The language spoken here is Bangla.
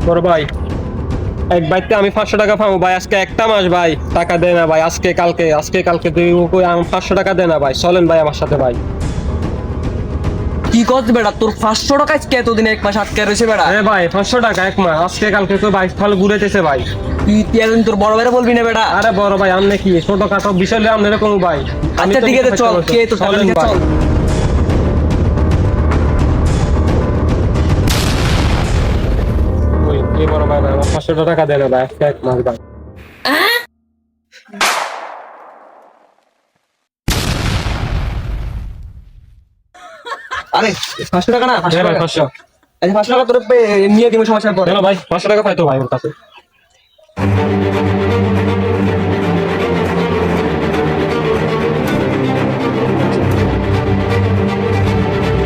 বড় ভাই, এক বাইতে আমি 500 টাকা পাবো ভাই, আজকে একটা মাস ভাই, টাকা দেয় না ভাই, আজকে কালকে তুই কই আমার 500 টাকা দে না ভাই, চলেন ভাই আমার সাথে ভাই। কি করছ বেটা, তোর 500 টাকা আজকে এতদিন এক মাস আটকে রয়েছে বেটা। আরে ভাই 500 টাকা এক মাস, আজকে কালকে তো ভাই তাহলে ঘুরেতেছে ভাই। তুই এতদিন তোর বড় ভাইরা বলবি না বেটা। আরে বড় ভাই আমনে কি ছোটখাটো বিষয় লয়ে আমনে এরকম ভাই। আমি আচ্ছা তো ঠিক আছে বুঝতে চল, পারছি। কে তো চলেন ভাই। চল। ওই কি বড় ভাই, আমার 500 টাকা দেন ভাই, আজকে এক মাস ভাই। আরে 500 টাকা না, 500 হ্যাঁ ভাই টাকা। 500। আচ্ছা 500 টাকা তোর নিয়ে দিব সমস্যা পরে। কেন ভাই 500 টাকা পাই তো ভাই ওর কাছে।